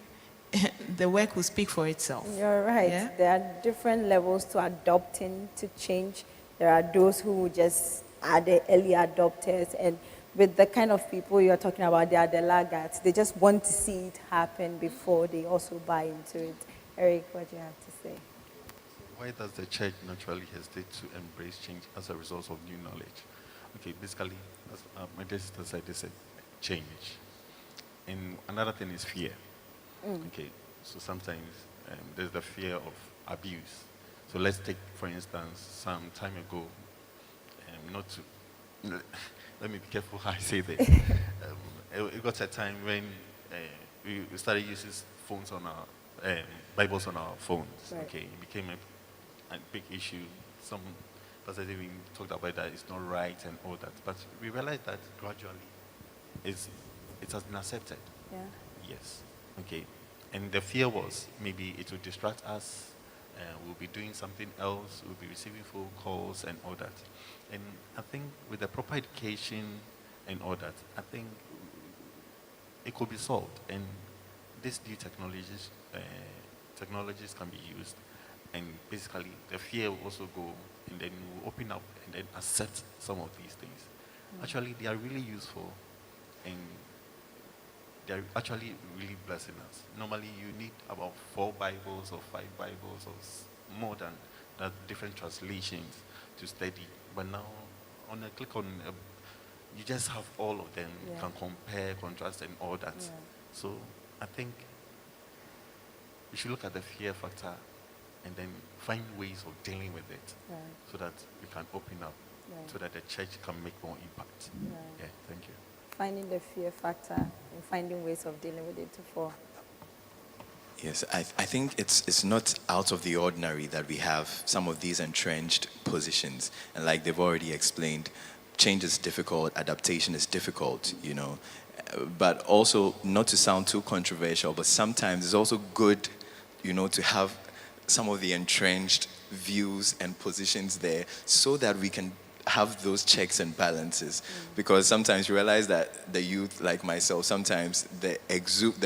the work will speak for itself. You're right. Yeah? There are different levels to adopting to change. There are those who just are the early adopters, and with the kind of people you're talking about, they are the laggards. They just want to see it happen before they also buy into it. Eric, what do you have to say? Why does the church naturally hesitate to embrace change as a result of new knowledge? Okay, basically, as my dear sister said, they said change. And another thing is fear. Okay, so sometimes there's the fear of abuse. So let's take, for instance, some time ago, not to, let me be careful how I say this. It got a time when we started using phones on our, Bibles on our phones. Right. Okay, it became a big issue. Some pastors even talked about that it's not right and all that. But we realized that gradually it has been accepted. Yeah. Yes. Okay. And the fear was maybe it will distract us. We'll be doing something else. We'll be receiving phone calls and all that. And I think with the proper education and all that, I think it could be solved. And these new technologies can be used. And basically, the fear will also go, and then we'll open up and then accept some of these things. Actually, they are really useful, and they're actually really blessing us. Normally, you need about 4 Bibles or 5 Bibles or more than that, different translations to study. But now, on a click on, you just have all of them. You Yeah. can compare, contrast, and all that. Yeah. So I think we should look at the fear factor and then find ways of dealing with it, Right. so that we can open up, Right. so that the church can make more impact. Right. Yeah, thank you. Finding the fear factor and finding ways of dealing with it before. Yes, I think it's not out of the ordinary that we have some of these entrenched positions. And like they've already explained, change is difficult, adaptation is difficult, you know. But also, not to sound too controversial, but sometimes it's also good, you know, to have some of the entrenched views and positions there so that we can have those checks and balances. Because sometimes you realize that the youth, like myself, sometimes the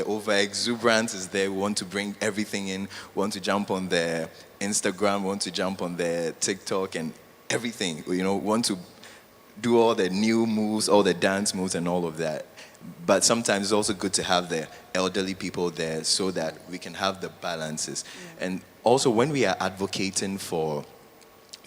over exuberance is there. We want to bring everything in, want to jump on their Instagram, want to jump on their TikTok and everything, you know, want to do all the new moves, all the dance moves and all of that. But sometimes it's also good to have the elderly people there so that we can have the balances. And also when we are advocating for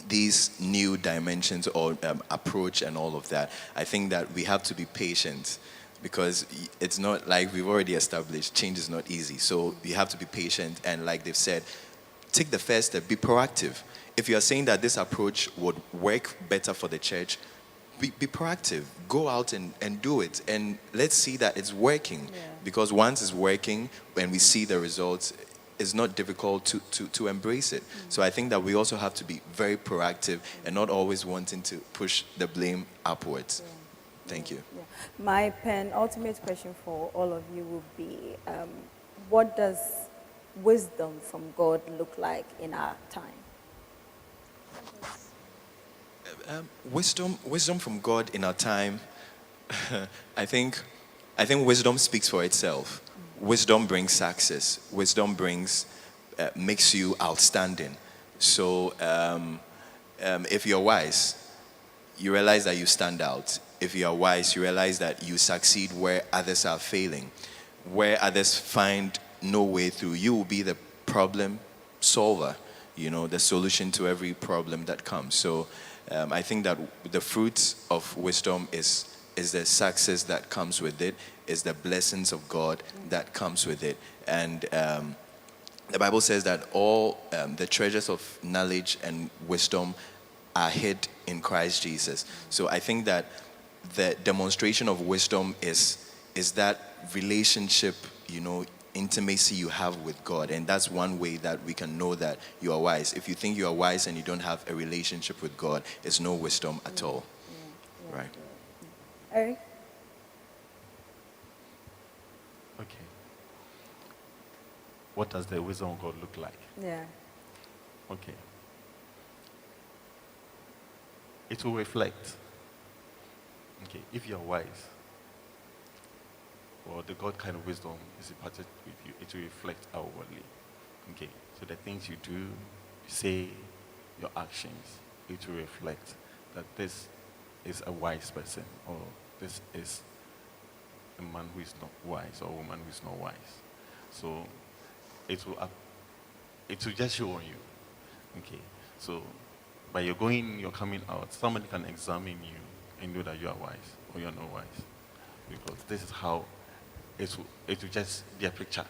these new dimensions or approach and all of that, I think that we have to be patient, because it's not like we've already established, change is not easy. So you have to be patient, and like they've said, take the first step, be proactive. If you are saying that this approach would work better for the church, be proactive. Go out and do it. And let's see that it's working. Yeah. Because once it's working, when we see the results, it's not difficult to embrace it. So I think that we also have to be very proactive and not always wanting to push the blame upwards. Thank you. Yeah. My penultimate question for all of you would be, what does wisdom from God look like in our time? Wisdom from God in our time. I think wisdom speaks for itself. Wisdom brings success. Wisdom makes you outstanding. So if you're wise, you realize that you stand out. If you are wise, you realize that you succeed where others are failing. Where others find no way through, you will be the problem solver, you know, the solution to every problem that comes. So I think that the fruits of wisdom is the success that comes with it, is the blessings of God that comes with it. And the Bible says that all the treasures of knowledge and wisdom are hid in Christ Jesus. So I think that the demonstration of wisdom is that relationship, you know, intimacy you have with God. And that's one way that we can know that you are wise. If you think you are wise and you don't have a relationship with God, it's no wisdom at all. Right. Eric? Okay. What does the wisdom of God look like? Yeah. Okay. It will reflect. Okay, if you're wise, or the God kind of wisdom is imparted with you, it will reflect outwardly. Okay, so the things you do, you say, your actions, it will reflect that this is a wise person, or this is a man who is not wise, or a woman who is not wise. So it will it will just show on you. Okay, so by your going, you're coming out, somebody can examine you and know that you are wise or you're not wise, because this is how it will just be a picture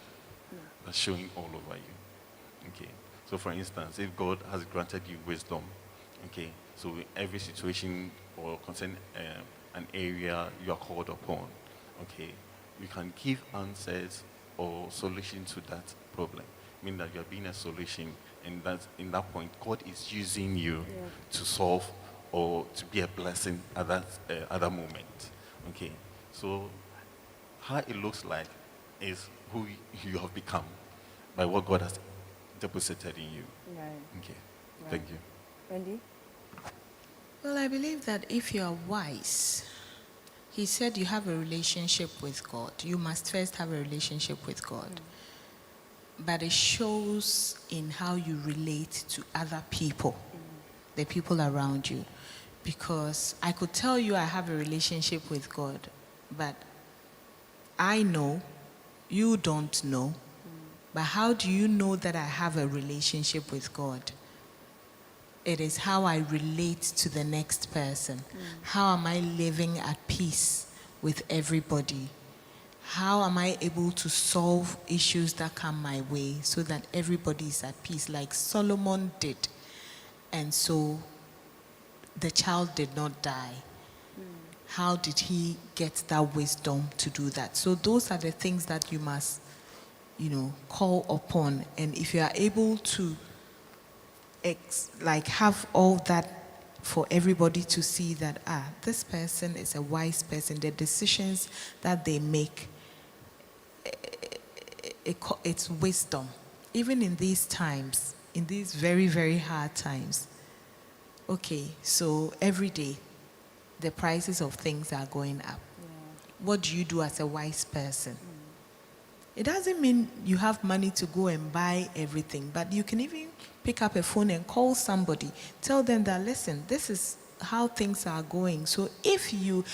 that's showing all over you. Okay. So for instance, if God has granted you wisdom, okay, so in every situation or concern an area you are called upon, okay, you can give answers or solutions to that problem. Meaning that you are being a solution, and that in that point, God is using you to solve or to be a blessing at that moment. Okay. So how it looks like is who you have become by what God has deposited in you. Right. Okay. Right. Thank you. Wendy? Well, I believe that if you are wise, he said you have a relationship with God. You must first have a relationship with God. But it shows in how you relate to other people, the people around you. Because I could tell you I have a relationship with God, but I know, you don't know. But how do you know that I have a relationship with God? It is how I relate to the next person. How am I living at peace with everybody? How am I able to solve issues that come my way so that everybody is at peace, like Solomon did? And so the child did not die. How did he get that wisdom to do that? So those are the things that you must, call upon. And if you are able to have all that for everybody to see that, this person is a wise person, the decisions that they make, it's wisdom. Even in these times, in these very, very hard times. Okay, so every day, the prices of things are going up. What do you do as a wise person? It doesn't mean you have money to go and buy everything, but you can even pick up a phone and call somebody. Tell them that, listen, this is how things are going. So if even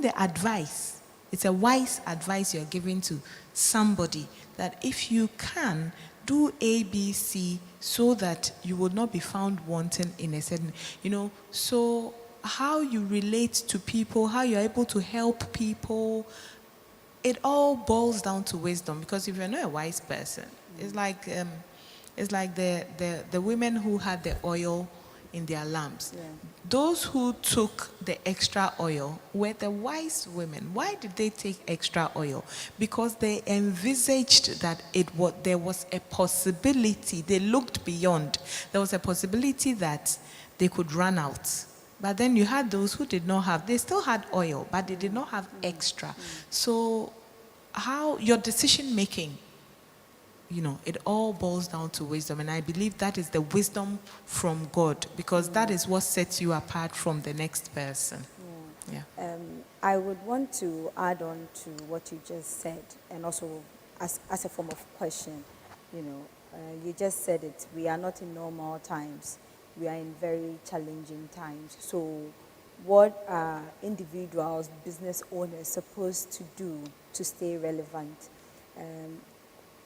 the advice, it's a wise advice you're giving to somebody, that if you can, do A, B, C, so that you will not be found wanting in a certain, so how you relate to people, how you're able to help people, it all boils down to wisdom. Because if you're not a wise person, it's like the women who had the oil in their lamps. Yeah. Those who took the extra oil were the wise women. Why did they take extra oil? Because they envisaged that there was a possibility. They looked beyond. There was a possibility that they could run out. But then you had those who did not have. They still had oil, but they did not have extra. So how your decision making, it all boils down to wisdom. And I believe that is the wisdom from God, because that is what sets you apart from the next person. Yeah. I would want to add on to what you just said, and also as a form of question. You just said it. We are not in normal times. We are in very challenging times. So what are individuals, business owners supposed to do to stay relevant?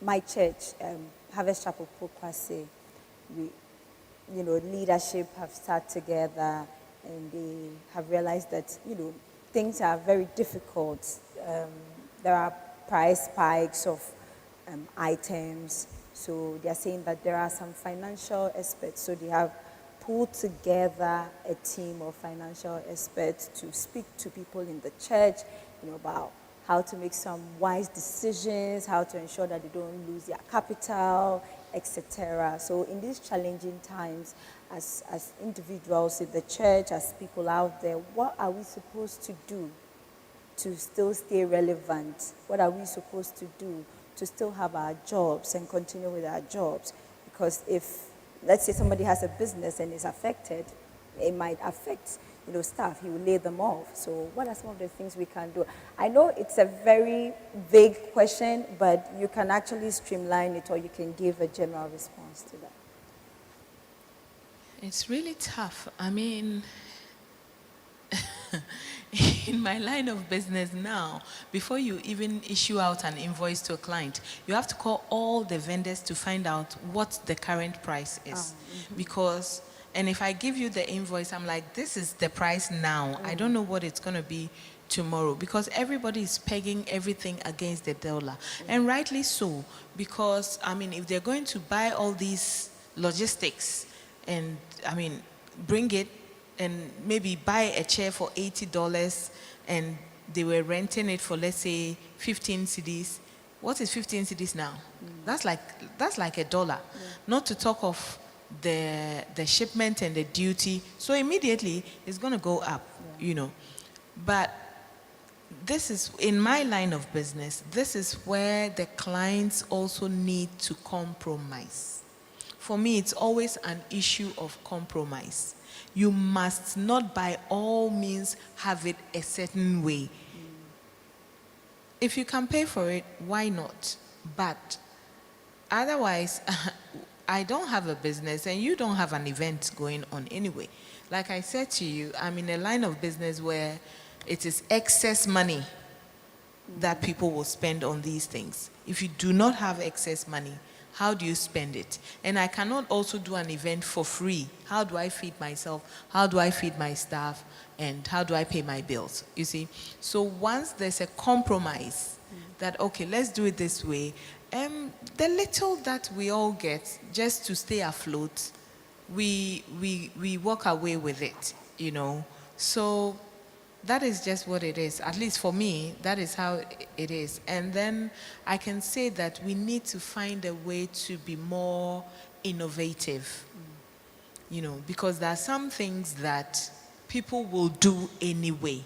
My church, Harvest Chapel Pokwase, leadership have sat together and they have realized that, things are very difficult. There are price spikes of items. So they are saying that there are some financial experts. So they have pulled together a team of financial experts to speak to people in the church, about how to make some wise decisions, how to ensure that they don't lose their capital, etc. So in these challenging times, as individuals in the church, as people out there, what are we supposed to do to still stay relevant? What are we supposed to do to still have our jobs and continue with our jobs? Because if, let's say somebody has a business and is affected, it might affect staff. He will lay them off. So what are some of the things we can do? I know it's a very vague question, but you can actually streamline it, or you can give a general response to that. It's really tough. I mean, in my line of business now, before you even issue out an invoice to a client, you have to call all the vendors to find out what the current price is. Because, and if I give you the invoice, I'm like, this is the price now. I don't know what it's going to be tomorrow, because everybody is pegging everything against the dollar. And rightly so, because, I mean, if they're going to buy all these logistics and, I mean, bring it and maybe buy a chair for $80 and they were renting it for, let's say, 15 cedis. What is 15 cedis now? That's like $1. Not to talk of the shipment and the duty. So immediately it's going to go up, But this is, in my line of business, this is where the clients also need to compromise. For me, it's always an issue of compromise. You must not by all means have it a certain way. If you can pay for it, why not? But otherwise, I don't have a business and you don't have an event going on anyway. Like I said to you, I'm in a line of business where it is excess money that people will spend on these things. If you do not have excess money, how do you spend it? And I cannot also do an event for free. How do I feed myself? How do I feed my staff? And how do I pay my bills? You see? So once there's a compromise that, okay, let's do it this way, the little that we all get just to stay afloat, we walk away with it, So that is just what it is. At least for me, that is how it is. And then I can say that we need to find a way to be more innovative, because there are some things that people will do anyway.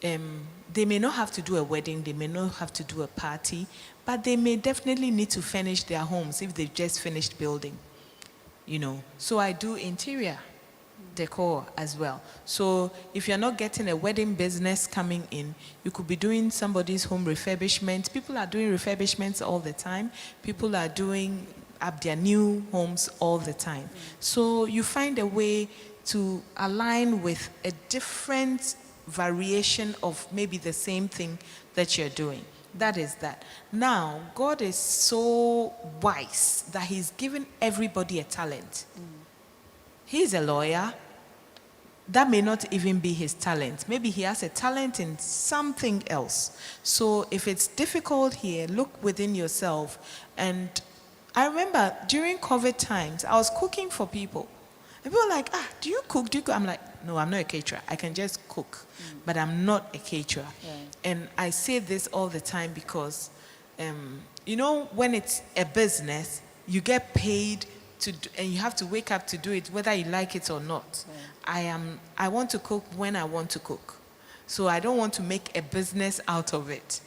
They may not have to do a wedding, they may not have to do a party, but they may definitely need to furnish their homes if they've just finished building, So I do interior decor as well. So if you're not getting a wedding business coming in, you could be doing somebody's home refurbishment. People are doing refurbishments all the time. People are doing up their new homes all the time. So you find a way to align with a different variation of maybe the same thing that you're doing. That is that. Now, God is so wise that He's given everybody a talent. He's a lawyer. That may not even be his talent. Maybe he has a talent in something else. So if it's difficult here, look within yourself. And I remember during COVID times, I was cooking for people. And people were like, do you cook? Do you cook? I'm like, no, I'm not a caterer. I can just cook, but I'm not a caterer. And I say this all the time because, when it's a business, you get paid and you have to wake up to do it whether you like it or not. I want to cook when I want to cook. So I don't want to make a business out of it.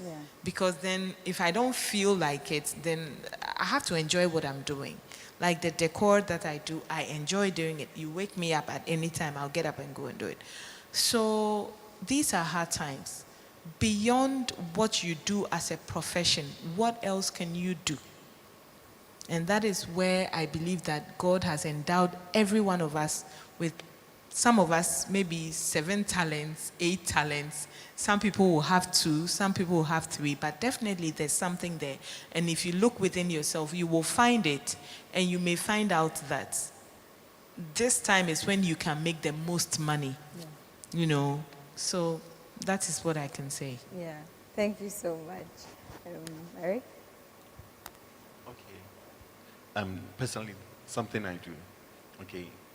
Because then if I don't feel like it, then I have to enjoy what I'm doing. Like the decor that I do, I enjoy doing it. You wake me up at any time, I'll get up and go and do it. So these are hard times. Beyond what you do as a profession, what else can you do? And that is where I believe that God has endowed every one of us with, some of us maybe 7 talents, 8 talents. Some people will have 2, some people will have 3, but definitely there's something there. And if you look within yourself, you will find it, and you may find out that this time is when you can make the most money, So that is what I can say. Yeah, thank you so much. Eric? Personally, something I do,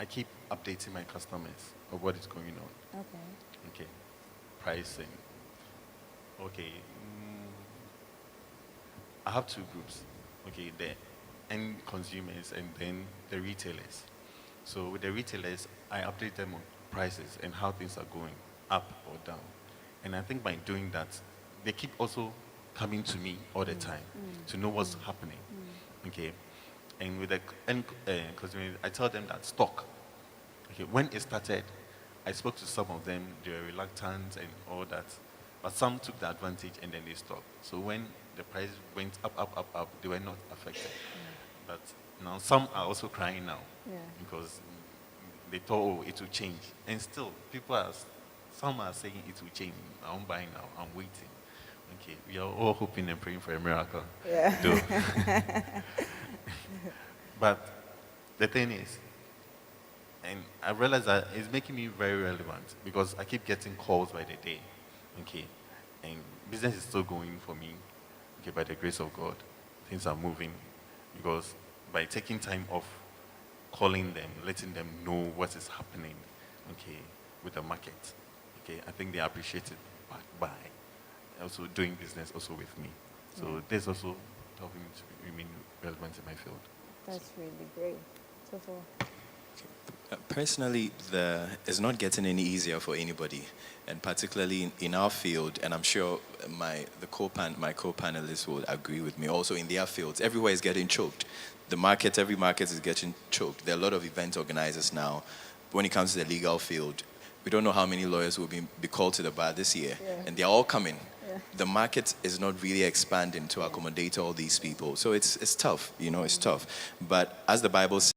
I keep updating my customers of what is going on. Okay. Pricing. I have 2 groups. The end consumers and then the retailers. So with the retailers, I update them on prices and how things are going up or down. And I think by doing that, they keep also coming to me all the time to know what's happening. And with the end consumers, I tell them that stock. When it started, I spoke to some of them, they were reluctant and all that. But some took the advantage and then they stopped. So when the price went up, they were not affected. But now some are also crying now Yeah. because they thought, oh, it will change. And still, some are saying it will change. I'm buying now, I'm waiting. Okay, we are all hoping and praying for a miracle. Yeah. Though. But the thing is, and I realize that it's making me very relevant because I keep getting calls by the day. Okay, and business is still going for me. Okay, by the grace of God, things are moving because by taking time off, calling them, letting them know what is happening, okay, with the market, okay, I think they appreciate it by also doing business also with me. So this also helping me to remain relevant in my field. That's really great. So far. Personally, it's not getting any easier for anybody, and particularly in our field. And I'm sure my co-panelists will agree with me. Also, in their fields, everywhere is getting choked. Every market is getting choked. There are a lot of event organizers now. When it comes to the legal field, we don't know how many lawyers will be called to the bar this year, and they're all coming. Yeah. The market is not really expanding to accommodate all these people, so it's tough. It's tough. But as the Bible says,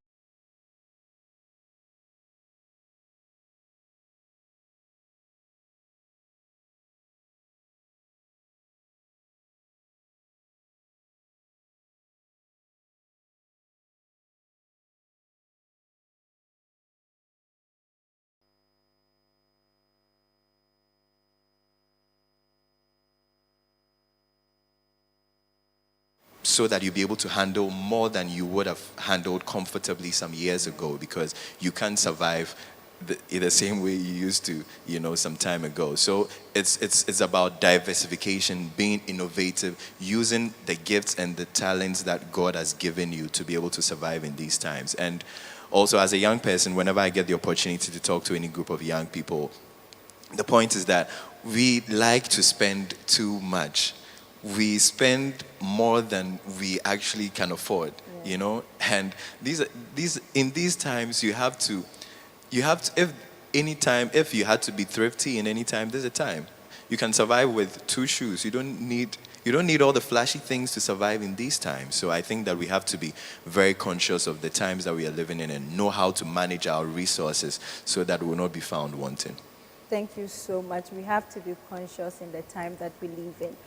so that you'll be able to handle more than you would have handled comfortably some years ago, because you can't survive in the same way you used to, some time ago. So it's about diversification, being innovative, using the gifts and the talents that God has given you to be able to survive in these times. And also, as a young person, whenever I get the opportunity to talk to any group of young people, the point is that we like to spend too much. We spend more than we actually can afford, And in these times, you have to, if you had to be thrifty in any time, there's a time. You can survive with 2 shoes. You don't need all the flashy things to survive in these times. So I think that we have to be very conscious of the times that we are living in and know how to manage our resources so that we will not be found wanting. Thank you so much. We have to be conscious in the time that we live in.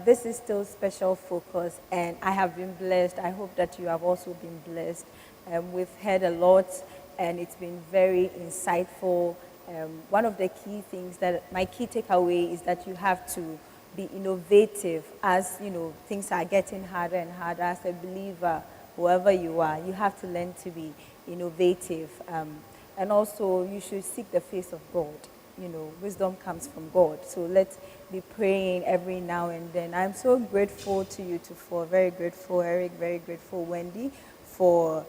This is still Special Focus, and I have been blessed. I hope that you have also been blessed. We've heard a lot, and it's been very insightful. One of the key things that my key takeaway is that you have to be innovative as things are getting harder and harder. As a believer, whoever you are, you have to learn to be innovative, and also you should seek the face of God. Wisdom comes from God. So let's be praying every now and then. I'm so grateful to you two, very grateful, Eric, very grateful, Wendy, for,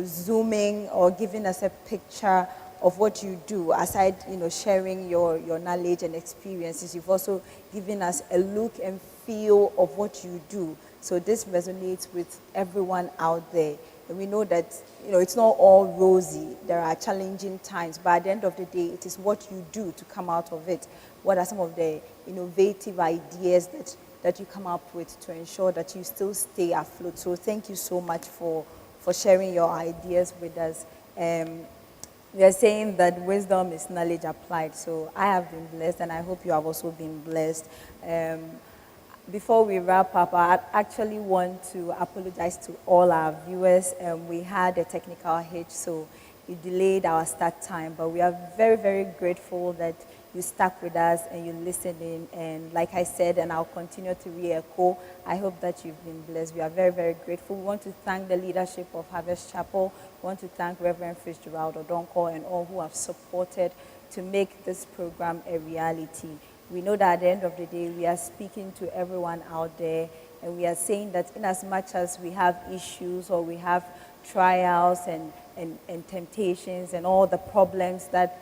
zooming or giving us a picture of what you do. Aside, sharing your knowledge and experiences, you've also given us a look and feel of what you do. So this resonates with everyone out there. And we know that, it's not all rosy. There are challenging times, but at the end of the day, it is what you do to come out of it. What are some of the innovative ideas that you come up with to ensure that you still stay afloat? So thank you so much for sharing your ideas with us. We are saying that wisdom is knowledge applied. So I have been blessed, and I hope you have also been blessed. Before we wrap up, I actually want to apologize to all our viewers. We had a technical hitch, so it delayed our start time, but we are very, very grateful that you stuck with us and you listened in. And like I said, and I'll continue to re-echo, I hope that you've been blessed. We are very, very grateful. We want to thank the leadership of Harvest Chapel. We want to thank Reverend Fitzgerald Odonko and all who have supported to make this program a reality. We know that at the end of the day, we are speaking to everyone out there, and we are saying that in as much as we have issues or we have trials and temptations and all the problems that,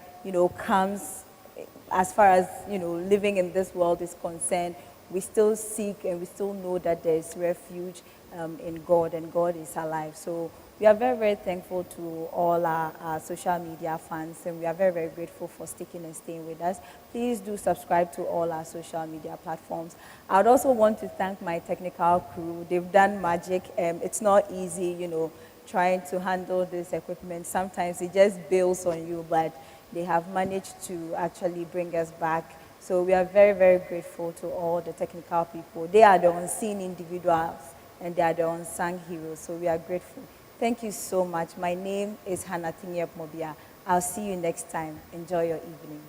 comes as far as, living in this world is concerned, we still seek and we still know that there is refuge in God, and God is alive. So We are very, very thankful to all our social media fans, and we are very, very grateful for sticking and staying with us. Please do subscribe to all our social media platforms. I would also want to thank my technical crew. They've done magic. It's not easy, trying to handle this equipment. Sometimes it just bails on you, but they have managed to actually bring us back. So we are very, very grateful to all the technical people. They are the unseen individuals and they are the unsung heroes. So we are grateful. Thank you so much. My name is Hannah Tinyep Mobia. I'll see you next time. Enjoy your evening.